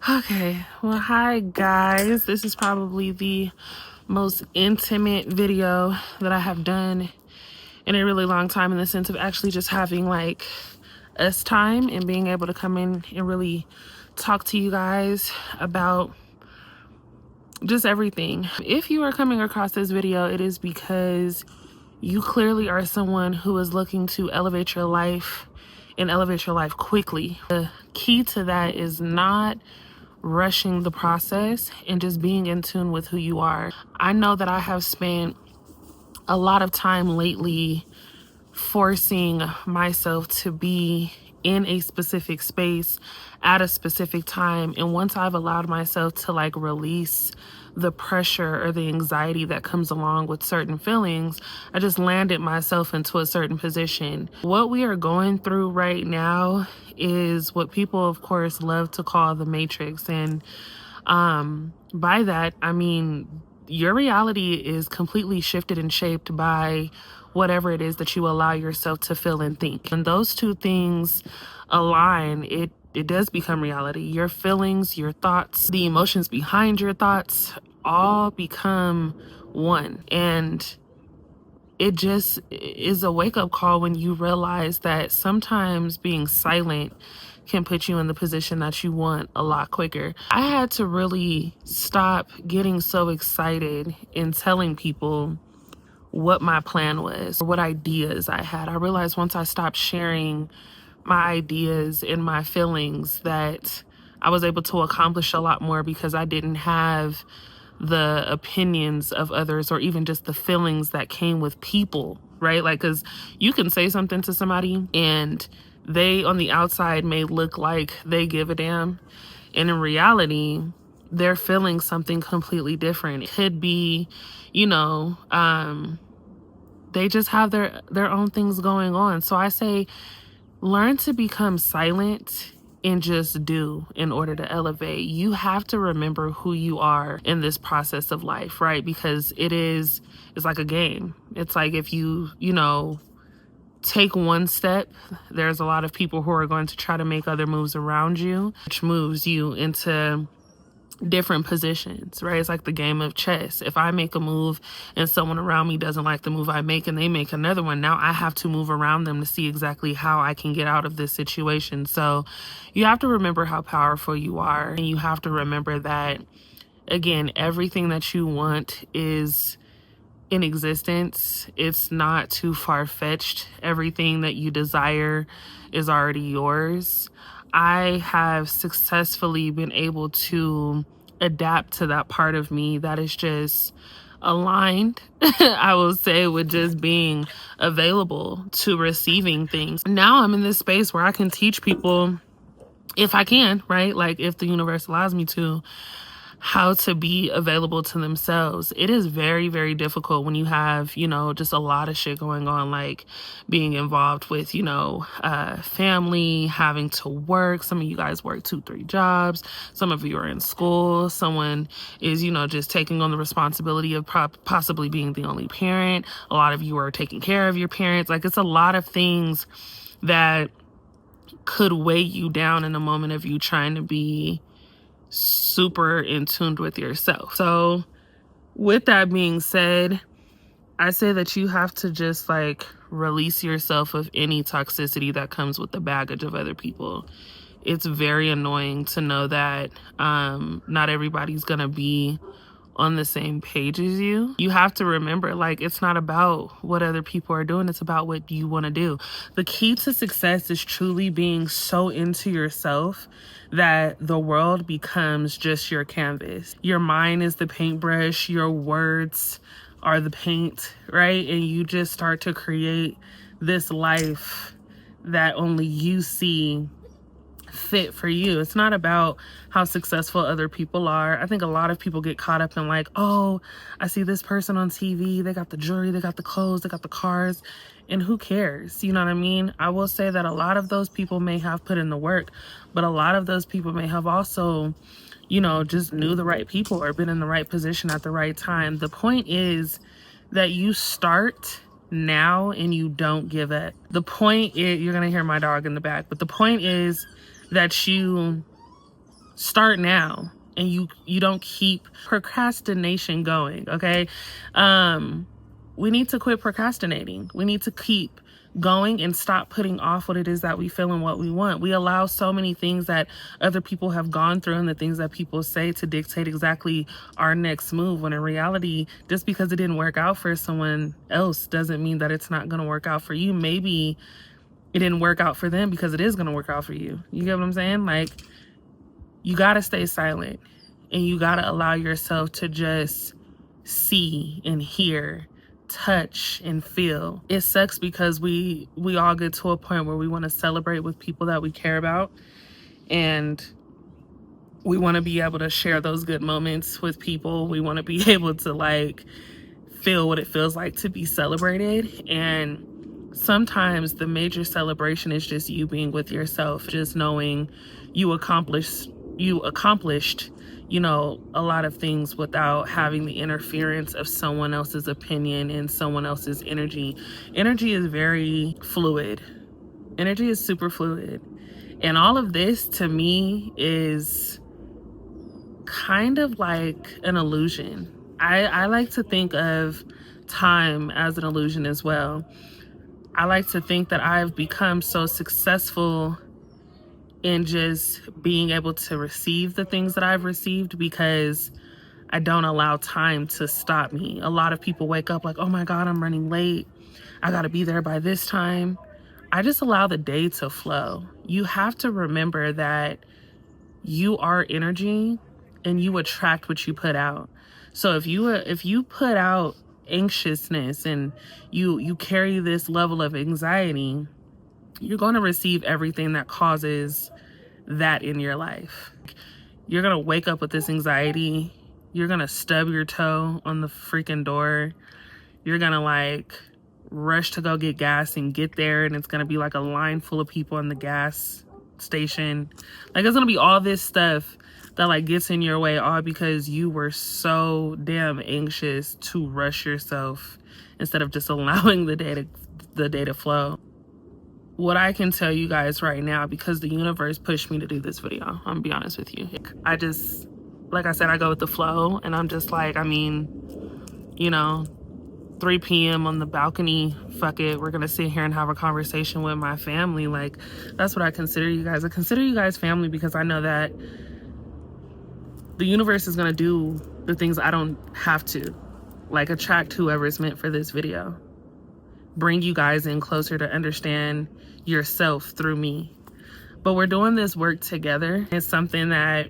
Okay, well, hi guys. This is probably the most intimate video that I have done in a really long time, in the sense of actually just having like us time and being able to come in and really talk to you guys about just everything. If you are coming across this video, it is because you clearly are someone who is looking to elevate your life and elevate your life quickly. The key to that is not rushing the process and just being in tune with who you are. I know that I have spent a lot of time lately forcing myself to be in a specific space at a specific time. And once I've allowed myself to like release the pressure or the anxiety that comes along with certain feelings, I just landed myself into a certain position. What we are going through right now is what people, of course, love to call the Matrix. And by that, I mean, your reality is completely shifted and shaped by whatever it is that you allow yourself to feel and think. When those two things align, it does become reality. Your feelings, your thoughts, the emotions behind your thoughts all become one. And it just is a wake-up call when you realize that sometimes being silent can put you in the position that you want a lot quicker. I had to really stop getting so excited in telling people what my plan was, or what ideas I had. I realized once I stopped sharing my ideas and my feelings that I was able to accomplish a lot more, because I didn't have the opinions of others or even just the feelings that came with people, right? Like, because you can say something to somebody and they on the outside may look like they give a damn, and in reality they're feeling something completely different. It could be, you know, they just have their own things going on. So I say, learn to become silent and just do in order to elevate. You have to remember who you are in this process of life, right? Because it's like a game. It's like if you take one step, there's a lot of people who are going to try to make other moves around you, which moves you into different positions, right? It's like the game of chess. If I make a move and someone around me doesn't like the move I make and they make another one, now I have to move around them to see exactly how I can get out of this situation. So you have to remember how powerful you are, and you have to remember that, again, everything that you want is in existence. It's not too far-fetched. Everything that you desire is already yours. I have successfully been able to adapt to that part of me that is just aligned, I will say, with just being available to receiving things. Now I'm in this space where I can teach people, if I can, right? Like, if the universe allows me to, how to be available to themselves. It is very, very difficult when you have, just a lot of shit going on, like being involved with, family, having to work. Some of you guys work 2-3 jobs. Some of you are in school. Someone is, just taking on the responsibility of possibly being the only parent. A lot of you are taking care of your parents. Like, it's a lot of things that could weigh you down in a moment of you trying to be super in tune with yourself. So with that being said, I say that you have to just like release yourself of any toxicity that comes with the baggage of other people. It's very annoying to know that not everybody's gonna be on the same page as you. You have to remember, like, it's not about what other people are doing, it's about what you want to do. The key to success is truly being so into yourself that the world becomes just your canvas. Your mind is the paintbrush, your words are the paint, right? And you just start to create this life that only you see fit for you. It's not about how successful other people are. I think a lot of people get caught up in like, oh, I see this person on TV, they got the jewelry, they got the clothes, they got the cars, and who cares? You know what I mean? I will say that a lot of those people may have put in the work, but a lot of those people may have also, just knew the right people or been in the right position at the right time. The point is that you start now and you don't give up. The point is, you're gonna hear my dog in the back, but the point is that you Start now, and you don't keep procrastination going. Okay, we need to quit procrastinating. We need to keep going and stop putting off what it is that we feel and what we want. We allow so many things that other people have gone through and the things that people say to dictate exactly our next move, when in reality, just because it didn't work out for someone else doesn't mean that it's not going to work out for you. Maybe it didn't work out for them because it is going to work out for you. You get what I'm saying? Like, you got to stay silent, and you got to allow yourself to just see and hear, touch and feel. It sucks because we all get to a point where we want to celebrate with people that we care about, and we want to be able to share those good moments with people. We want to be able to like feel what it feels like to be celebrated. And sometimes the major celebration is just you being with yourself, just knowing you accomplished, you know, a lot of things without having the interference of someone else's opinion and someone else's energy. Energy is very fluid. Energy is super fluid. And all of this to me is kind of like an illusion. I like to think of time as an illusion as well. I like to think that I've become so successful in just being able to receive the things that I've received because I don't allow time to stop me. A lot of people wake up like, oh my God, I'm running late. I gotta be there by this time. I just allow the day to flow. You have to remember that you are energy and you attract what you put out. So if you put out anxiousness and you carry this level of anxiety, you're going to receive everything that causes that in your life. You're going to wake up with this anxiety. You're going to stub your toe on the freaking door. You're going to like rush to go get gas and get there, and it's going to be like a line full of people in the gas station. Like, it's going to be all this stuff that like gets in your way, all because you were so damn anxious to rush yourself instead of just allowing the day to flow. What I can tell you guys right now, because the universe pushed me to do this video, I'm gonna be honest with you. I just, like I said, I go with the flow, and I'm just like, I mean, you know, 3 p.m. on the balcony, fuck it, we're gonna sit here and have a conversation with my family. Like, that's what I consider you guys. I consider you guys family because I know that the universe is gonna do the things I don't have to, like attract whoever is meant for this video, bring you guys in closer to understand yourself through me. But we're doing this work together. It's something that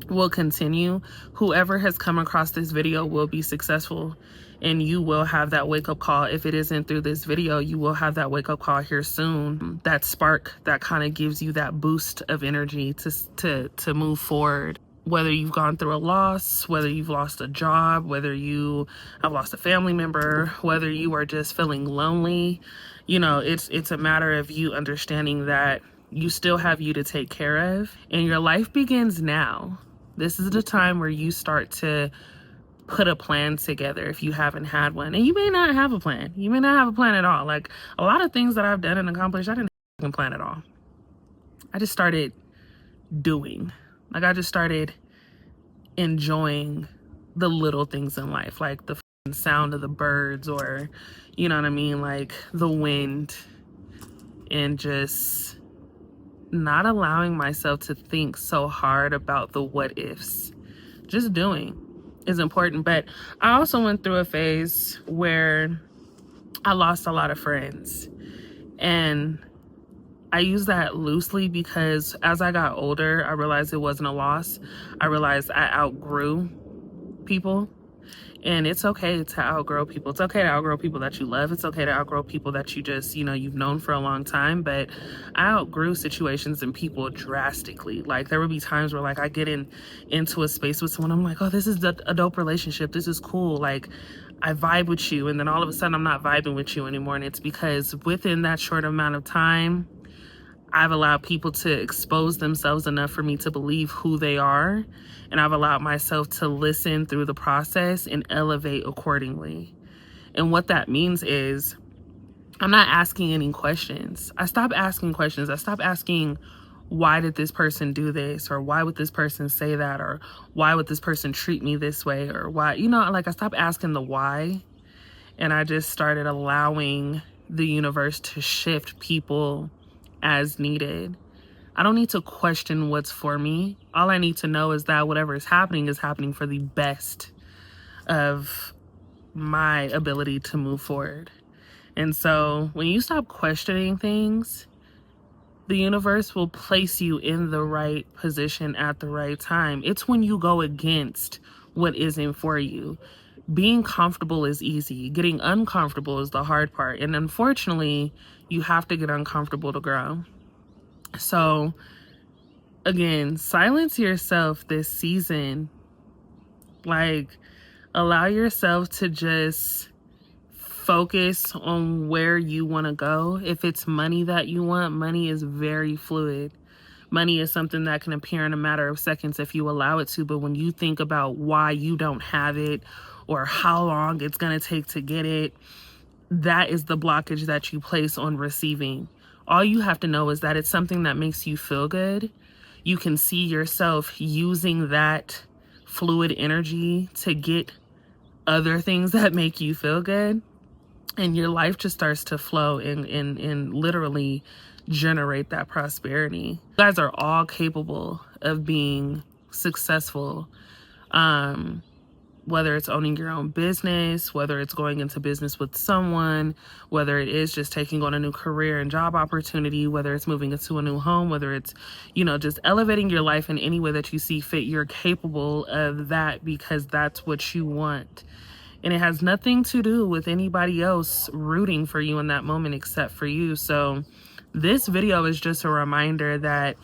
will continue. Whoever has come across this video will be successful, and you will have that wake-up call. If it isn't through this video, you will have that wake-up call here soon. That spark that kind of gives you that boost of energy to move forward. Whether you've gone through a loss, whether you've lost a job, whether you have lost a family member, whether you are just feeling lonely, you know, it's a matter of you understanding that you still have you to take care of, and your life begins now. This is the time where you start to put a plan together if you haven't had one. And you may not have a plan. You may not have a plan at all. Like, a lot of things that I've done and accomplished, I didn't have a plan at all. I just started doing. Like, I just started enjoying the little things in life, like the sound of the birds, or, you know what I mean, like the wind, and just not allowing myself to think so hard about the what ifs. Just doing is important. But I also went through a phase where I lost a lot of friends, and I use that loosely because as I got older, I realized it wasn't a loss. I realized I outgrew people, and it's okay to outgrow people. It's okay to outgrow people that you love. It's okay to outgrow people that you just, you know, you've known for a long time. But I outgrew situations and people drastically. Like, there would be times where like I get into a space with someone, I'm like, oh, this is a dope relationship. This is cool. Like, I vibe with you. And then all of a sudden I'm not vibing with you anymore. And it's because within that short amount of time, I've allowed people to expose themselves enough for me to believe who they are. And I've allowed myself to listen through the process and elevate accordingly. And what that means is I'm not asking any questions. I stopped asking questions. I stopped asking why did this person do this, or why would this person say that, or why would this person treat me this way, or why, you know, like I stopped asking the why, and I just started allowing the universe to shift people as needed. I don't need to question what's for me. All I need to know is that whatever is happening for the best of my ability to move forward. And so when you stop questioning things, the universe will place you in the right position at the right time. It's when you go against what isn't for you. Being comfortable is easy. Getting uncomfortable is the hard part. And unfortunately, you have to get uncomfortable to grow. So again, silence yourself this season. Like, allow yourself to just focus on where you want to go. If it's money that you want, money is very fluid. Money is something that can appear in a matter of seconds if you allow it to. But when you think about why you don't have it or how long it's going to take to get it, that is the blockage that you place on receiving. All you have to know is that it's something that makes you feel good. You can see yourself using that fluid energy to get other things that make you feel good. And your life just starts to flow and literally generate that prosperity. You guys are all capable of being successful. Whether it's owning your own business, whether it's going into business with someone, whether it is just taking on a new career and job opportunity, whether it's moving into a new home, whether it's, you know, just elevating your life in any way that you see fit, you're capable of that because that's what you want. And it has nothing to do with anybody else rooting for you in that moment except for you. So this video is just a reminder that,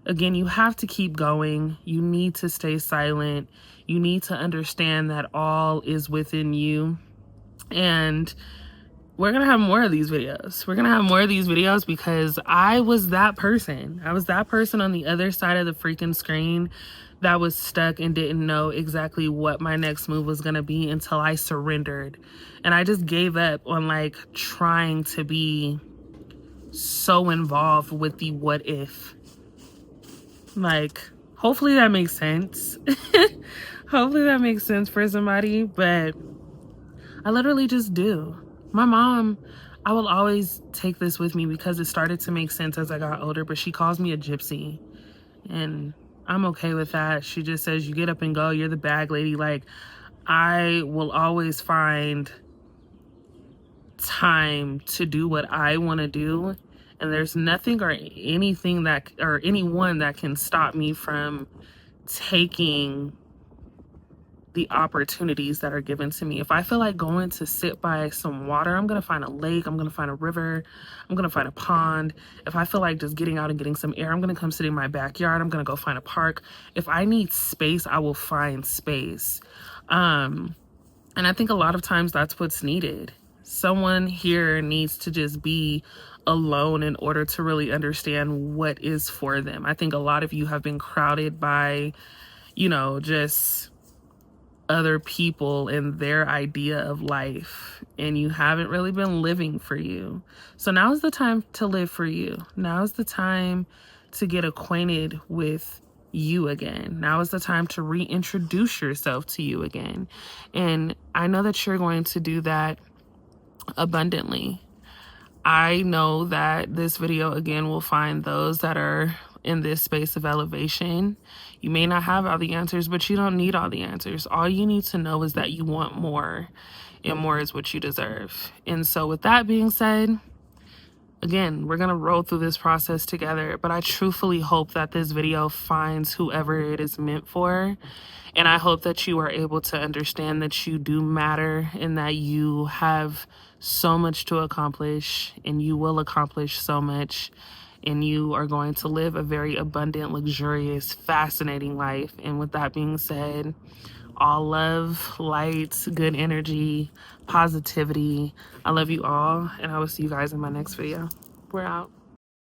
again, you have to keep going. You need to stay silent. You need to understand that all is within you. And we're going to have more of these videos. We're going to have more of these videos because I was that person. I was that person on the other side of the freaking screen that was stuck and didn't know exactly what my next move was going to be until I surrendered. And I just gave up on like trying to be so involved with the what if. Like, hopefully that makes sense. Hopefully that makes sense for somebody, but I literally just do. My mom, I will always take this with me because it started to make sense as I got older, but she calls me a gypsy. And I'm okay with that. She just says, you get up and go. You're the bag lady. Like, I will always find time to do what I want to do. And there's nothing or anything that, or anyone that can stop me from taking the opportunities that are given to me. If I feel like going to sit by some water, I'm going to find a lake, I'm going to find a river, I'm going to find a pond. If I feel like just getting out and getting some air, I'm going to come sit in my backyard, I'm going to go find a park. If I need space, I will find space. And I think a lot of times that's what's needed. Someone here needs to just be alone in order to really understand what is for them. I think a lot of you have been crowded by, you know, just other people and their idea of life, and you haven't really been living for you. So now is the time to live for you. Now is the time to get acquainted with you again. Now is the time to reintroduce yourself to you again. And I know that you're going to do that abundantly. I know that this video again will find those that are in this space of elevation. You may not have all the answers, but you don't need all the answers. All you need to know is that you want more, and more is what you deserve. And so with that being said, again, we're going to roll through this process together, but I truthfully hope that this video finds whoever it is meant for. And I hope that you are able to understand that you do matter and that you have so much to accomplish, and you will accomplish so much, and you are going to live a very abundant, luxurious, fascinating life. And with that being said, all love, light, good energy, positivity. I love you all, and I will see you guys in my next video. We're out.